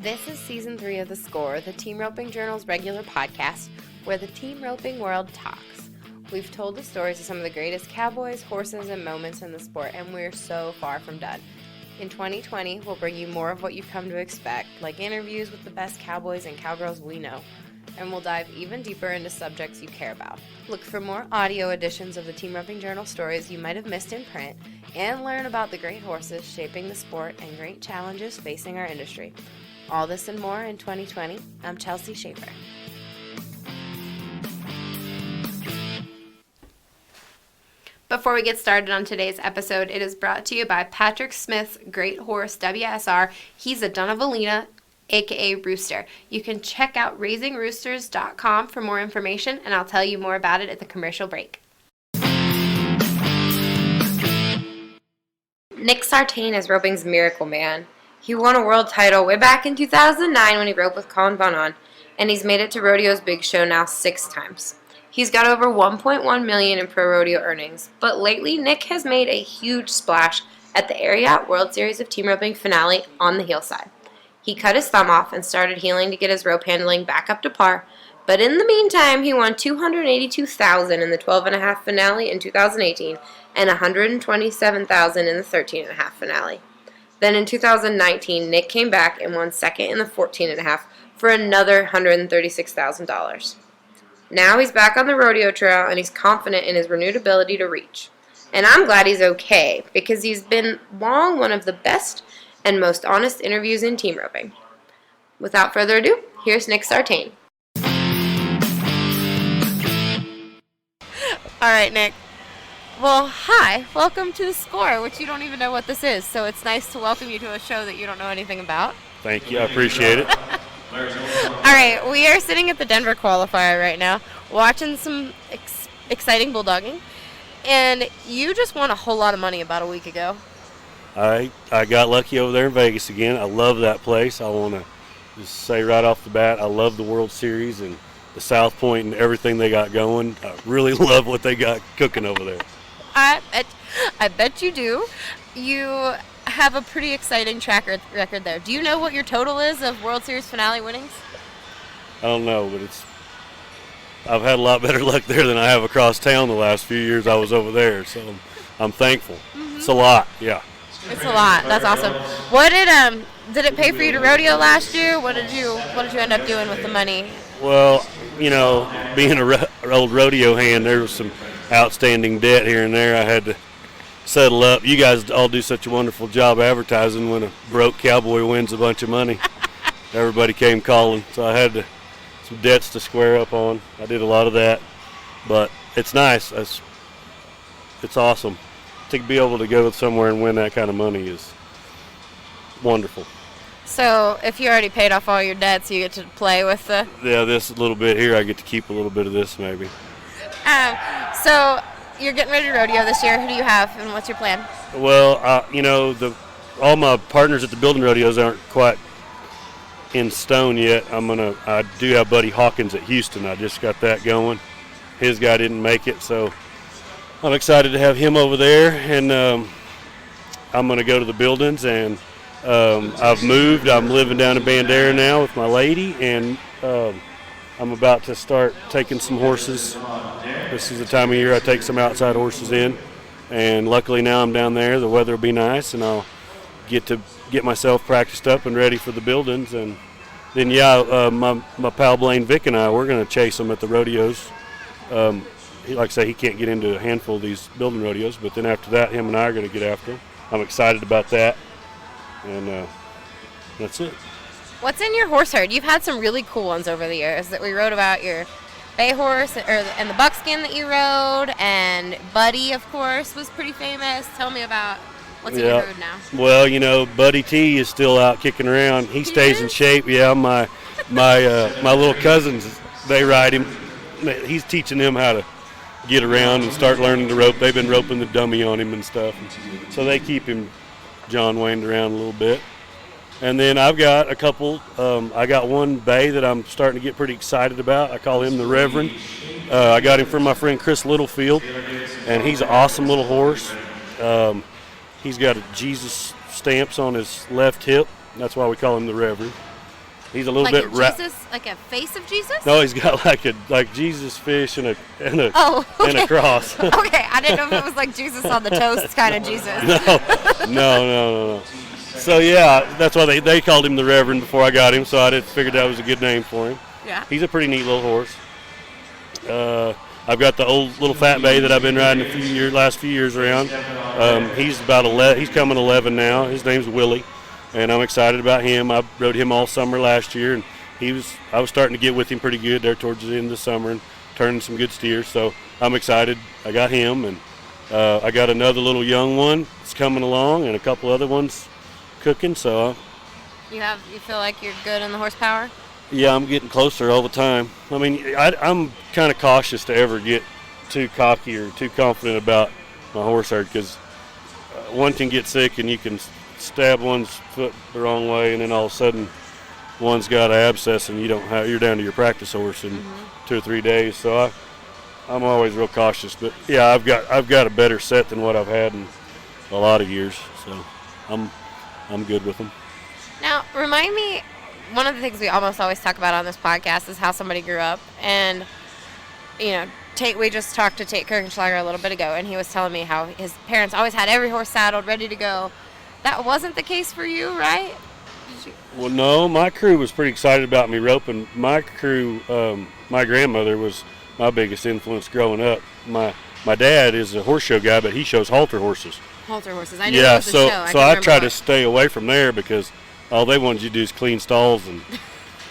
This is Season 3 of The Score, the Team Roping Journal's regular podcast, where the team roping world talks. We've told the stories of some of the greatest cowboys, horses, and moments in the sport, and we're so far from done. In 2020, we'll bring you more of what you've come to expect, like interviews with the best cowboys and cowgirls we know, and we'll dive even deeper into subjects you care about. Look for more audio editions of the Team Roping Journal stories you might have missed in print, and learn about the great horses shaping the sport and great challenges facing our industry. All this and more in 2020. I'm Chelsea Schaefer. Before we get started on today's episode, it is brought to you by Patrick Smith's Great Horse WSR. He's a Donavalina, aka Rooster. You can check out raisingroosters.com for more information, and I'll tell you more about it at the commercial break. Nick Sartain is roping's miracle man. He won a world title way back in 2009 when he roped with Kollin VonAhn, and he's made it to rodeo's big show now 6 times. He's got over $1.1 million in ProRodeo earnings, but lately Nick has made a huge splash at the Ariat World Series of Team Roping finale on the hillside. He cut his thumb off and started healing to get his rope handling back up to par, but in the meantime he won $282,000 in the 12.5 finale in 2018 and $127,000 in the 13.5 finale. Then in 2019, Nick came back and won second in the 14.5 for another $136,000. Now he's back on the rodeo trail and he's confident in his renewed ability to reach. And I'm glad he's okay because he's been long one of the best and most honest interviews in team roping. Without further ado, here's Nick Sartain. All right, Nick. Well, hi. Welcome to The Score, which you don't even know what this is, so it's nice to welcome you to a show that you don't know anything about. Thank you. I appreciate it. All right, we are sitting at the Denver qualifier right now, watching some exciting bulldogging, and you just won a whole lot of money about a week ago. I got lucky over there in Vegas again. I love that place. I want to just say right off the bat, I love the World Series and the South Point and everything they got going. I really love what they got cooking over there. I bet you do. You have a pretty exciting track record there. Do you know what your total is of World Series finale winnings? I don't know, but I've had a lot better luck there than I have across town the last few years I was over there, so I'm thankful. Mm-hmm. It's a lot, yeah. It's a lot. That's awesome. What did it pay for you to rodeo last year? What did you end up doing with the money? Well, you know, being an old rodeo hand, there was some outstanding debt here and there I had to settle up. You guys all do such a wonderful job advertising when a broke cowboy wins a bunch of money. Everybody came calling, so I had some debts to square up on. I did a lot of that, but it's nice. It's awesome. To be able to go somewhere and win that kind of money is wonderful. So if you already paid off all your debts, you get to play with the... Yeah, this little bit here, I get to keep a little bit of this maybe. So you're getting ready to rodeo this year. Who do you have, and what's your plan? Well, you know, all my partners at the building rodeos aren't quite in stone yet. I do have Buddy Hawkins at Houston. I just got that going. His guy didn't make it, so I'm excited to have him over there. And I'm going to go to the buildings, and I've moved. I'm living down in Bandera now with my lady, and I'm about to start taking some horses. This is the time of year I take some outside horses in, and luckily now I'm down there. The weather will be nice, and I'll get myself practiced up and ready for the buildings. And then, my pal Blaine Vick and I, we're going to chase them at the rodeos. Like I say, he can't get into a handful of these building rodeos, but then after that, him and I are going to get after them. I'm excited about that, and that's it. What's in your horse herd? You've had some really cool ones over the years that we wrote about. Your bay horse and the buckskin that you rode, and Buddy, of course, was pretty famous. Tell me about what's in your herd now. Well, you know, Buddy T is still out kicking around. He stays in shape. Yeah, my little cousins, they ride him. He's teaching them how to get around and start learning to rope. They've been roping the dummy on him and stuff, so they keep him John Wayne around a little bit. And then I've got a couple. I got one bay that I'm starting to get pretty excited about. I call him the Reverend. I got him from my friend Chris Littlefield, and he's an awesome little horse. He's got a Jesus stamps on his left hip. That's why we call him the Reverend. He's a little like bit Jesus, like a face of Jesus. No, he's got like Jesus fish and a and a cross. Okay, I didn't know if it was like Jesus on the toast kind of Jesus. No. So yeah, that's why they called him the Reverend before I got him. So I figured that was a good name for him. Yeah. He's a pretty neat little horse. I've got the old little fat bay that I've been riding last few years around. He's about 11. He's coming 11 now. His name's Willie, and I'm excited about him. I rode him all summer last year, and I was starting to get with him pretty good there towards the end of the summer and turning some good steers. So I'm excited. I got him, and I got another little young one that's coming along, and a couple other ones cooking. So you feel like you're good in the horsepower? Yeah, I'm getting closer all the time. I mean, I'm kind of cautious to ever get too cocky or too confident about my horse herd, because one can get sick and you can stab one's foot the wrong way, and then all of a sudden one's got an abscess and you're down to your practice horse in 2 or 3 days. So I'm always real cautious. But yeah, I've got a better set than what I've had in a lot of years. So I'm good with them. Now, remind me. One of the things we almost always talk about on this podcast is how somebody grew up. And, we just talked to Tate Kirchenschlager a little bit ago, and he was telling me how his parents always had every horse saddled, ready to go. That wasn't the case for you, right? Well, no, my crew was pretty excited about me roping. My crew, my grandmother was my biggest influence growing up. My dad is a horse show guy, but he shows halter horses. Halter horses. I knew it was a show. So I tried to stay away from there, because all they wanted you to do is clean stalls, and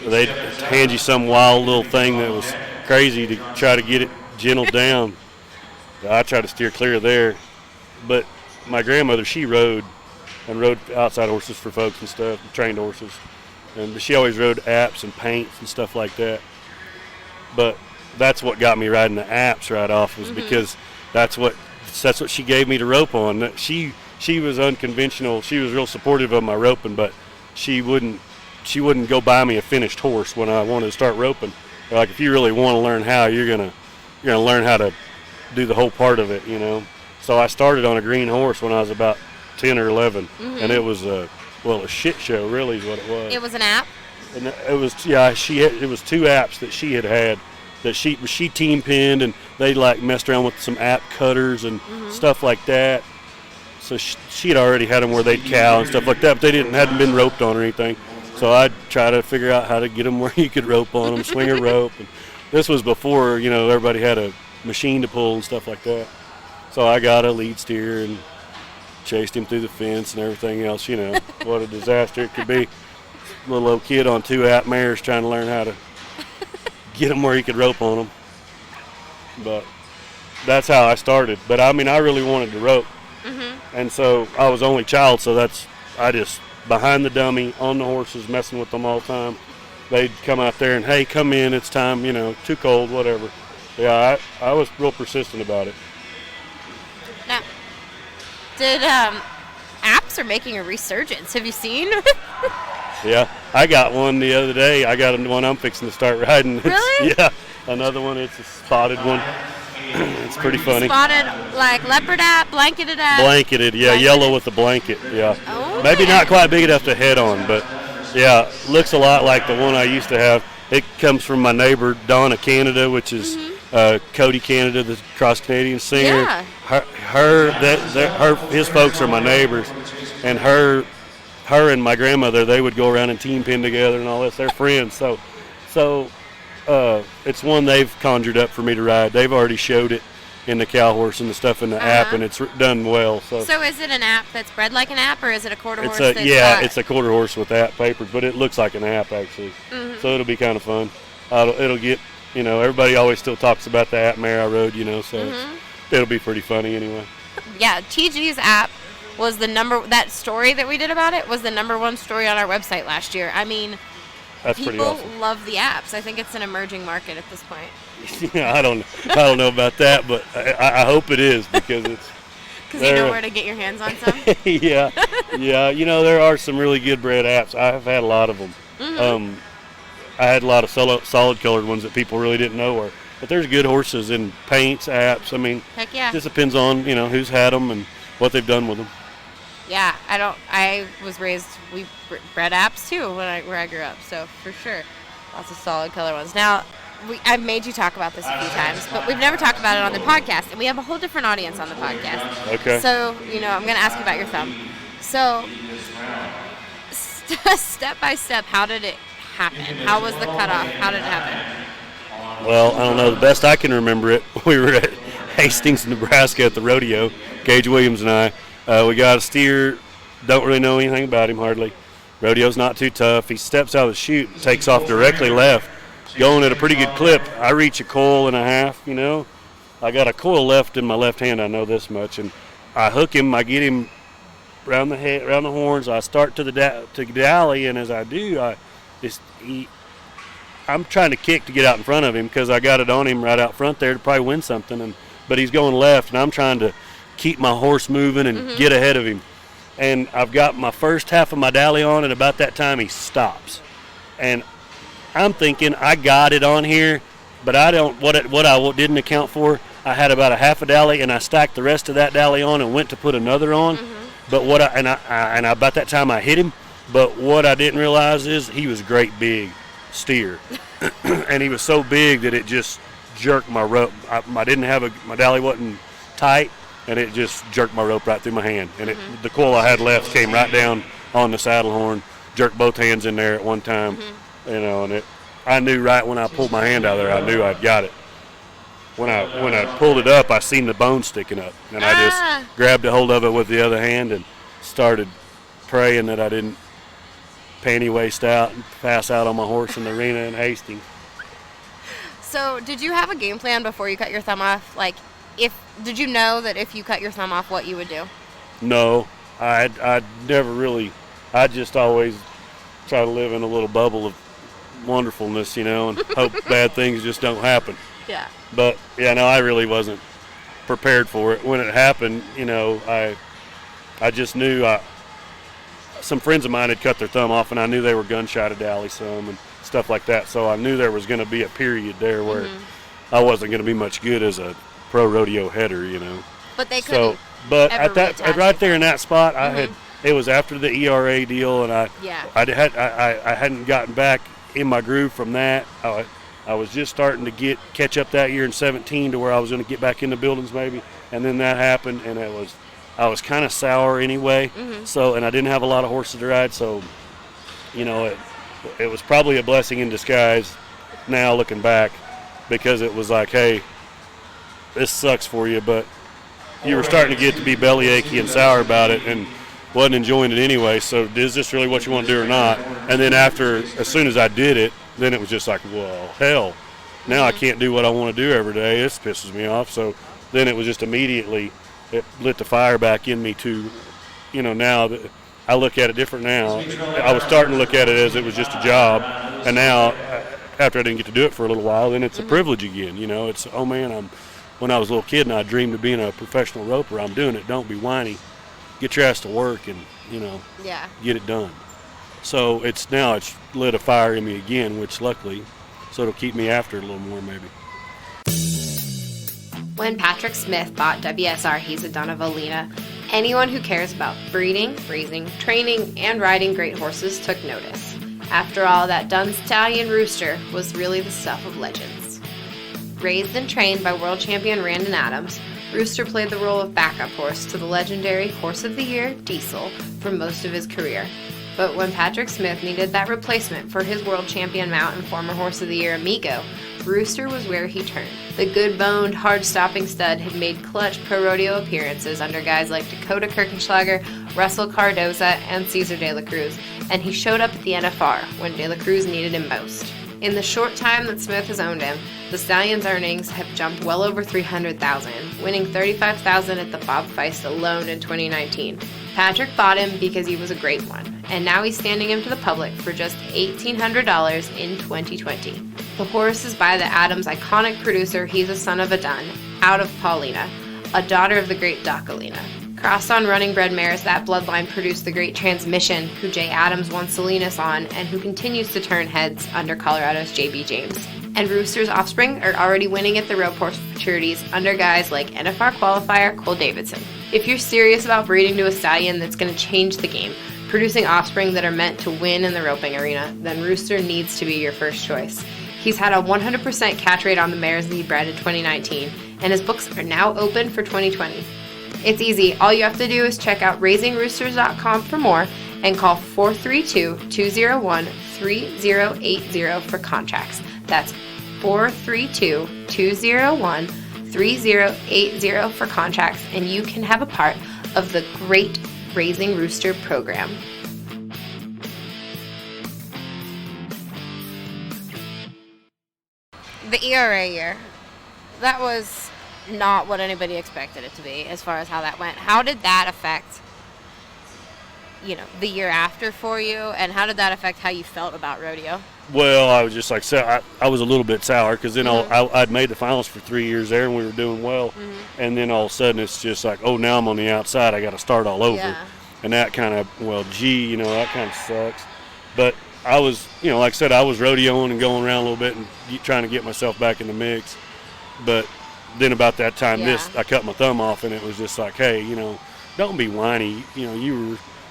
they'd hand you some wild little thing that was crazy to try to get it gentled down. I tried to steer clear of there. But my grandmother, she rode outside horses for folks and stuff, trained horses. And she always rode apps and paints and stuff like that. But that's what got me riding the apps right off, was because that's what she gave me to rope on. She was unconventional. She was real supportive of my roping, but she wouldn't go buy me a finished horse when I wanted to start roping. Like, if you really want to learn how, you're gonna learn how to do the whole part of it, So I started on a green horse when I was about 10 or 11, and it was a shit show, really, is what it was. It was an app. And it was it was 2 apps that she had that she team pinned, and they messed around with some app cutters and stuff like that. So she had already had them where they'd cow and stuff like that, but they hadn't been roped on or anything. So I'd try to figure out how to get them where you could rope on them, swing a rope. And this was before, everybody had a machine to pull and stuff like that. So I got a lead steer and chased him through the fence and everything else. What a disaster it could be. Little old kid on 2 app mares trying to learn how to get them where he could rope on them. But that's how I started. But I really wanted to rope. And so I was only child, so I just behind the dummy on the horses, messing with them all the time. They'd come out there and, hey, come in, it's time, too cold, whatever. Yeah, I was real persistent about it. Now, did apps are making a resurgence? Have you seen? Yeah, I got one the other day. I got one I'm fixing to start riding. Really? Yeah, another one. It's a spotted one. It's pretty funny. Spotted, like leopard app, blanketed app? Blanketed, yeah, Blanketed. yellow with the blanket, yeah. Oh, Maybe not quite big enough to head on, but yeah, looks a lot like the one I used to have. It comes from my neighbor, Donna Canada, which is Cody Canada, the cross-Canadian singer. Yeah. His folks are my neighbors, and her and my grandmother, they would go around and team pin together and all this. They're friends, so it's one they've conjured up for me to ride. They've already showed it in the cow horse and the stuff in the app, and it's done well. So is it an app that's bred like an app, or is it a quarter horse? It's a quarter horse with app papers, but it looks like an app actually. So it'll be kind of fun. It'll get, everybody always still talks about the app mare I rode, so it'll be pretty funny anyway. Yeah, TG's app was that story that we did about it was the #1 story on our website last year. That's pretty awesome. People love the apps. I think it's an emerging market at this point. Yeah, I don't know about that, but I hope it is, because it's. Because you know where to get your hands on some. Yeah. There are some really good bred apps. I've had a lot of them. I had a lot of solid colored ones that people really didn't know were. But there's good horses in paints, apps. Heck yeah. It just depends on who's had them and what they've done with them. Yeah, I was raised, we bred apps too where I grew up, so for sure. Lots of solid color ones. Now, I've made you talk about this a few times, but we've never talked about it on the podcast, and we have a whole different audience on the podcast. Okay. So, I'm going to ask you about your thumb. So, step by step, how did it happen? How was the cutoff? How did it happen? Well, I don't know. The best I can remember it, we were at Hastings, Nebraska at the rodeo, Gage Williams and I. We got a steer, don't really know anything about him hardly. Rodeo's not too tough. He steps out of the chute, takes off directly left, going at a pretty good clip. I reach a coil and a half, I got a coil left in my left hand, I know this much, and I hook him, I get him around the head, around the horns. I start to the alley, and as I do, I'm trying to kick to get out in front of him because I got it on him right out front there to probably win something, but he's going left, and I'm trying to keep my horse moving and get ahead of him. And I've got my first half of my dally on, and about that time he stops. And I'm thinking I got it on here, but I don't. What I didn't account for, I had about a half a dally, and I stacked the rest of that dally on and went to put another on. But about that time I hit him. But what I didn't realize is he was a great big steer, and he was so big that it just jerked my rope. I didn't have my dally wasn't tight. And it just jerked my rope right through my hand. And the coil I had left came right down on the saddle horn, jerked both hands in there at one time. And I knew right when I pulled my hand out of there, I knew I'd got it. When I pulled it up, I seen the bone sticking up. And I just grabbed a hold of it with the other hand and started praying that I didn't panty waist out and pass out on my horse in the arena in Hastings. So did you have a game plan before you cut your thumb off? Did you know that if you cut your thumb off, what you would do? No, I never really. I just always try to live in a little bubble of wonderfulness, and hope bad things just don't happen. Yeah. But I really wasn't prepared for it when it happened. I just knew. Some friends of mine had cut their thumb off, and I knew they were gunshotted dally some and stuff like that. So I knew there was going to be a period there where I wasn't going to be much good as a pro rodeo header, But they couldn't. But right there in that spot, I had. It was after the ERA deal, and I hadn't gotten back in my groove from that. I was just starting to catch up that year in 17 to where I was going to get back into buildings maybe, and then that happened, and I was kind of sour anyway. So, and I didn't have a lot of horses to ride, so it was probably a blessing in disguise. Now looking back, because it was like, hey, this sucks for you, but you were starting to get to be belly achy and sour about it and wasn't enjoying it anyway, so is this really what you want to do or not? And then as soon as I did it, then it was just like, well, hell, now I can't do what I want to do every day. This pisses me off. So then it was just immediately, it lit the fire back in me to, now that I look at it different now. I was starting to look at it as it was just a job, and now after I didn't get to do it for a little while, then it's a privilege again. It's, oh man, when I was a little kid and I dreamed of being a professional roper, I'm doing it. Don't be whiny. Get your ass to work and, get it done. So it's lit a fire in me again, which luckily, so it'll keep me after it a little more maybe. When Patrick Smith bought WSR, he's a Donovalina. Anyone who cares about breeding, raising, training, and riding great horses took notice. After all, that dun stallion Rooster was really the stuff of legends. Raised and trained by world champion Randon Adams, Rooster played the role of backup horse to the legendary Horse of the Year, Diesel, for most of his career. But when Patrick Smith needed that replacement for his world champion mount and former Horse of the Year, Amigo, Rooster was where he turned. The good-boned, hard-stopping stud had made clutch pro-rodeo appearances under guys like Dakota Kirchenschlager, Russell Cardoza, and Cesar De La Cruz, and he showed up at the NFR when De La Cruz needed him most. In the short time that Smith has owned him, the stallion's earnings have jumped well over $300,000, winning $35,000 at the Bob Feist alone in 2019. Patrick bought him because he was a great one, and now he's standing him to the public for just $1,800 in 2020. The horse is by the Adams iconic producer He's a Son of a Dun, out of Paulina, a daughter of the great Docalina. Crossed on running bred mares, that bloodline produced the great Transmission, who Jay Adams won Salinas on, and who continues to turn heads under Colorado's J.B. James. And Roosters offspring are already winning at the rope horse maturities under guys like NFR qualifier Cole Davidson. If you're serious about breeding to a stallion that's going to change the game, producing offspring that are meant to win in the roping arena, then Rooster needs to be your first choice. He's had a 100% catch rate on the mares that he bred in 2019, and his books are now open for 2020. It's easy. All you have to do is check out raisingroosters.com for more and call 432-201-3080 for contracts. That's 432-201-3080 for contracts, and you can have a part of the great Raising Rooster program. The ERA year, that was not what anybody expected it to be as far as how that went. How did that affect, the year after for you, and how did that affect how you felt about rodeo? Well, I was just like, I was a little bit sour because then I'd made the finals for 3 years there and we were doing well. And then all of a sudden it's just like, oh, now I'm on the outside. I got to start all over. Yeah. And that kind of, that kind of sucks. But I was, like I said, I was rodeoing and going around a little bit and trying to get myself back in the mix. But then about that time, I cut my thumb off and it was just like, hey, don't be whiny.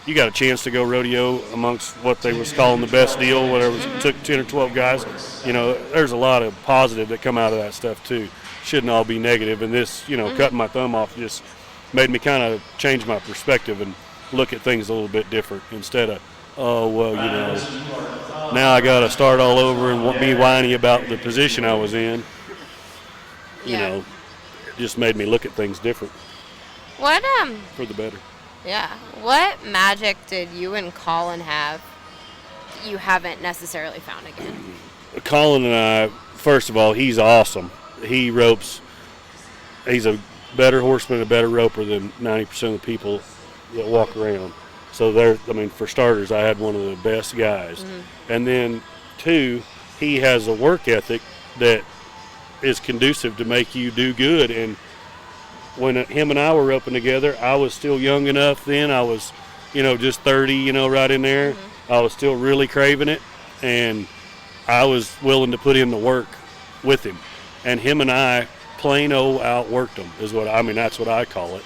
You got a chance to go rodeo amongst what they was calling the best deal, whatever. It took 10 or 12 guys. There's a lot of positive that come out of that stuff too. Shouldn't all be negative. And this, cutting my thumb off just made me kind of change my perspective and look at things a little bit different instead of, now I got to start all over and be whiny about the position I was in. It just made me look at things different. What for the better. Yeah. What magic did you and Kollin have you haven't necessarily found again? Kollin and I, first of all, he's awesome. He ropes. He's a better horseman, a better roper than 90% of the people that walk around. So for starters, I had one of the best guys. And then, two, he has a work ethic that is conducive to make you do good. And when him and I were roping together, I was still young enough then. I was, just 30, right in there. I was still really craving it, and I was willing to put in the work with him. And him and I plain old outworked him is that's what I call it.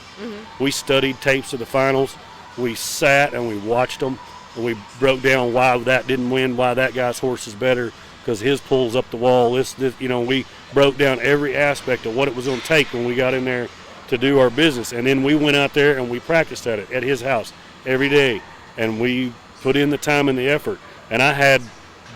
We studied tapes of the finals. We sat and we watched them, and we broke down why that didn't win, why that guy's horse is better, because his pulls up the wall. We broke down every aspect of what it was going to take when we got in there to do our business. And then we went out there and we practiced at it at his house every day, and we put in the time and the effort. And I had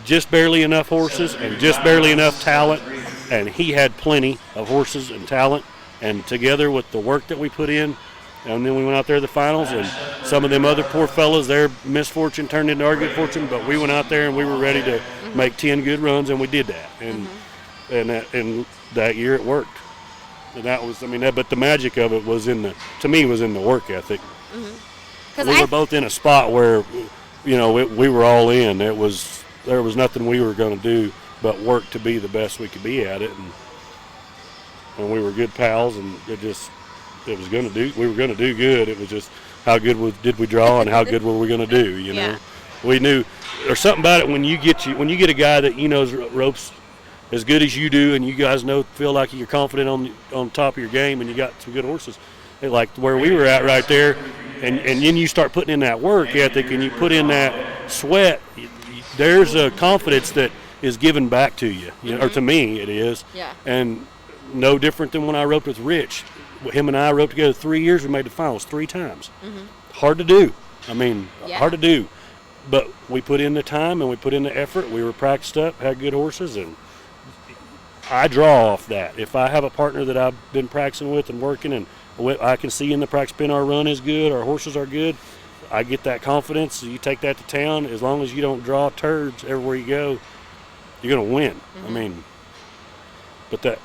just barely enough horses and just barely enough talent, and he had plenty of horses and talent, and together with the work that we put in, and then we went out there to the finals, and some of them other poor fellas, their misfortune turned into our good fortune, but we went out there and we were ready to make 10 good runs, and we did that. And that year it worked. And that was, but the magic of it was in the work ethic. We were both in a spot where, we were all in. There was nothing we were going to do but work to be the best we could be at it. And we were good pals, and we were going to do good. It was just how good did we draw and how good were we going to do, Yeah. We knew there's something about it when you get a guy that knows ropes as good as you do, and you guys feel like you're confident on top of your game, and you got some good horses. Like where we were at right there, and then you start putting in that work ethic and you put in that sweat, there's a confidence that is given back to you, or to me it is. Yeah. And no different than when I roped with Rich. Him and I roped together 3 years. We made the finals 3 times. Hard to do. Hard to do. But we put in the time and we put in the effort. We were practiced up, had good horses, and I draw off that. If I have a partner that I've been practicing with and working, and I can see in the practice pen our run is good, our horses are good, I get that confidence. You take that to town. As long as you don't draw turds everywhere you go, you're going to win. But that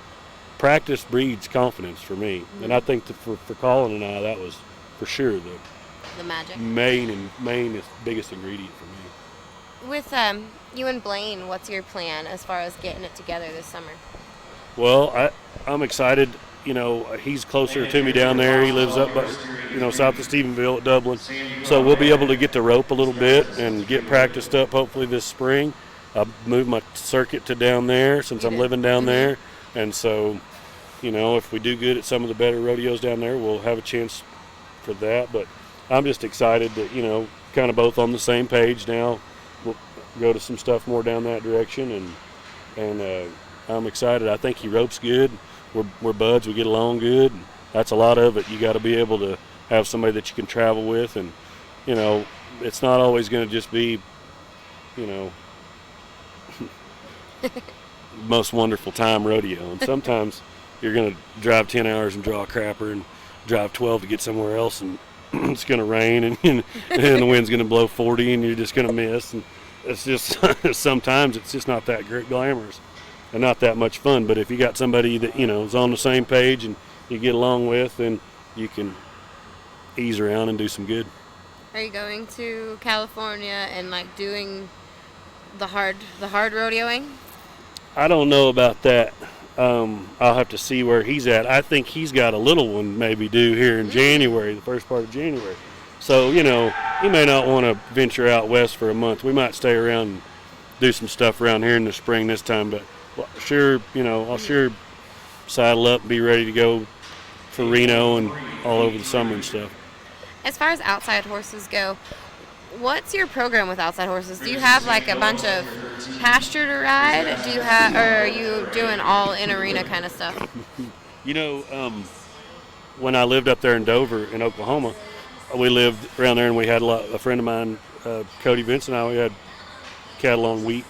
practice breeds confidence for me. And I think that for Kollin and I, that was for sure the magic. main biggest ingredient for me. With you and Blaine, what's your plan as far as getting it together this summer? Well, I'm excited. He's closer to me down there. He lives up, south of Stephenville at Dublin. So we'll be able to get the rope a little bit and get practiced up hopefully this spring. I moved my circuit to down there since I'm living down there, and so, if we do good at some of the better rodeos down there, we'll have a chance for that. But I'm just excited that, kind of both on the same page now. We'll go to some stuff more down that direction, and I'm excited. I think he ropes good. We're buds. We get along good. And that's a lot of it. You got to be able to have somebody that you can travel with, and it's not always going to just be, most wonderful time rodeo. And sometimes you're going to drive 10 hours and draw a crapper and drive 12 to get somewhere else, and it's going to rain and the wind's going to blow 40 and you're just going to miss. And it's just sometimes it's just not that great glamorous and not that much fun. But if you got somebody that is on the same page and you get along with, then you can ease around and do some good. Are you going to California and doing the hard rodeoing? I don't know about that. I'll have to see where he's at. I think he's got a little one maybe due here in January, the first part of January. So, he may not want to venture out west for a month. We might stay around and do some stuff around here in the spring this time. But sure, I'll sure saddle up and be ready to go for Reno and all over the summer and stuff. As far as outside horses go, what's your program with outside horses? Do you have a bunch of pasture to ride? Or are you doing all in arena kind of stuff? When I lived up there in Dover in Oklahoma, we lived around there and we had a friend of mine, Cody Vince and I, we had cattle on wheat,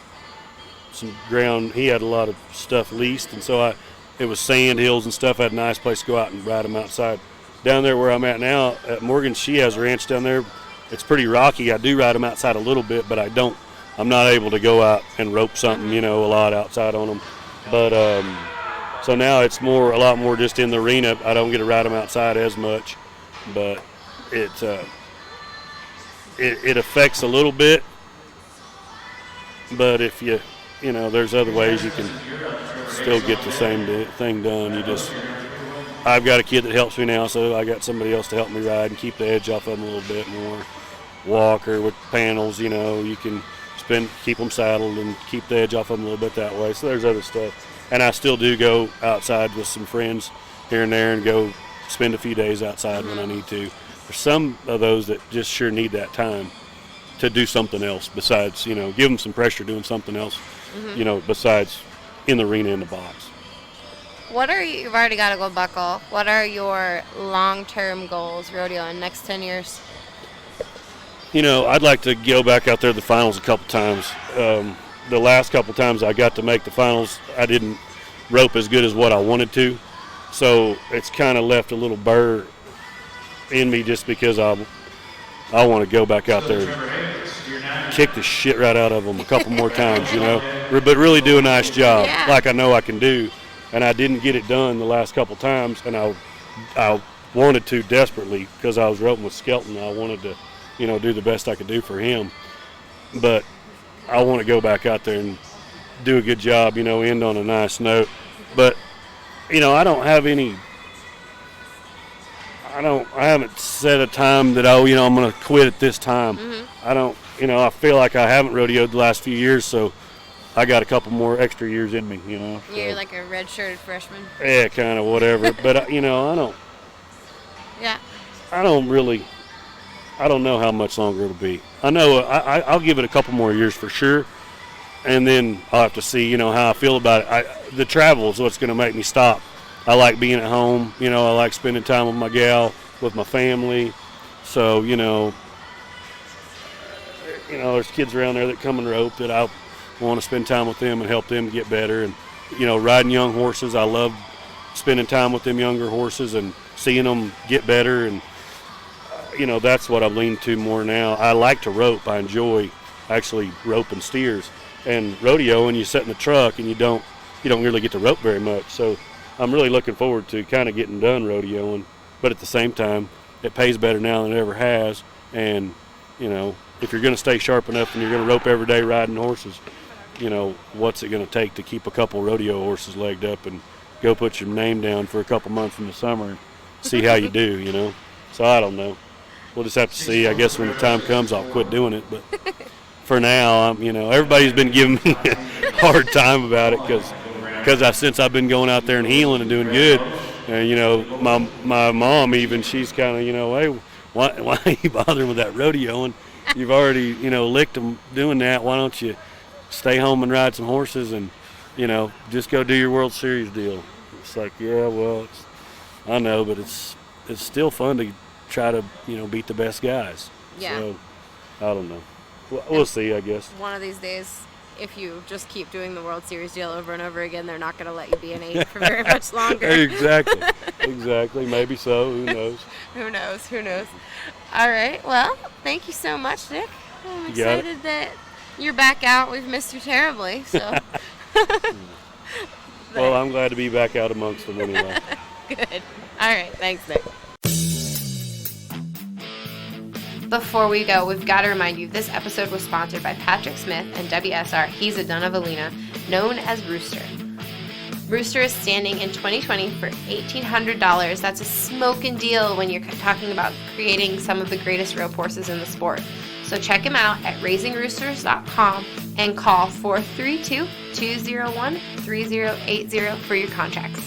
some ground. He had a lot of stuff leased, and so it was sand hills and stuff. I had a nice place to go out and ride them outside. Down there where I'm at now, at Morgan, she has a ranch down there. It's pretty rocky. I do ride them outside a little bit, but I'm not able to go out and rope something, a lot outside on them. But so now it's a lot more just in the arena. I don't get to ride them outside as much, but it affects a little bit. But if there's other ways you can still get the same thing done. I've got a kid that helps me now, so I got somebody else to help me ride and keep the edge off of them a little bit more. Walker with panels, you can keep them saddled and keep the edge off of them a little bit that way. So there's other stuff. And I still do go outside with some friends here and there and go spend a few days outside when I need to. There's some of those that just sure need that time to do something else besides, give them some pressure doing something else, besides in the arena in the box. You've already got a gold buckle. What are your long-term goals, rodeo, in the next 10 years? I'd like to go back out there to the finals a couple times. The last couple times I got to make the finals, I didn't rope as good as what I wanted to. So it's kind of left a little burr in me just because I want to go back out there and kick the shit right out of them a couple more times, but really do a nice job like I know I can do. And I didn't get it done the last couple times, and I wanted to desperately because I was roping with Skelton. I wanted to, do the best I could do for him. But I want to go back out there and do a good job, end on a nice note. But, I don't have I haven't set a time that, I'm going to quit at this time. I don't, I feel like I haven't rodeoed the last few years, so I got a couple more extra years in me, You're like a red-shirted freshman? Yeah, kind of, whatever. But, I don't. Yeah. I don't know how much longer it'll be. I know I'll give it a couple more years for sure, and then I'll have to see, how I feel about it. The travel is what's going to make me stop. I like being at home. I like spending time with my gal, with my family. So, there's kids around there that come and rope that I want to spend time with them and help them get better. And, riding young horses, I love spending time with them younger horses and seeing them get better. And, that's what I've leaned to more now. I like to rope. I enjoy actually roping steers. And rodeo, and you sit in the truck and you don't really get to rope very much. So I'm really looking forward to kind of getting done rodeoing. But at the same time, it pays better now than it ever has. And, if you're going to stay sharp enough and you're going to rope every day riding horses, what's it going to take to keep a couple rodeo horses legged up and go put your name down for a couple months in the summer and see how you do, So I don't know. We'll just have to see. I guess when the time comes, I'll quit doing it. But for now, everybody's been giving me a hard time about it because since I've been going out there and healing and doing good, my mom even, she's kind of, hey, why are you bothering with that rodeoing? You've already, licked them doing that. Why don't you stay home and ride some horses and, just go do your World Series deal? It's like, yeah, well, I know, but it's still fun to try to, beat the best guys. Yeah. So, I don't know. We'll see, I guess. One of these days, if you just keep doing the World Series deal over and over again, they're not going to let you be an 8 for very much longer. Exactly. Maybe so. Who knows? Who knows? All right. Well, thank you so much, Nick. I'm excited that you're back out. We've missed you terribly. So. Well, I'm glad to be back out amongst them anyway. Good. All right. Thanks, Nick. Before we go, we've got to remind you this episode was sponsored by Patrick Smith and WSR. He's a Dunavalina, known as Rooster. Rooster is standing in 2020 for $1,800. That's a smoking deal when you're talking about creating some of the greatest rope horses in the sport. So check him out at raisingroosters.com and call 432-201-3080 for your contracts.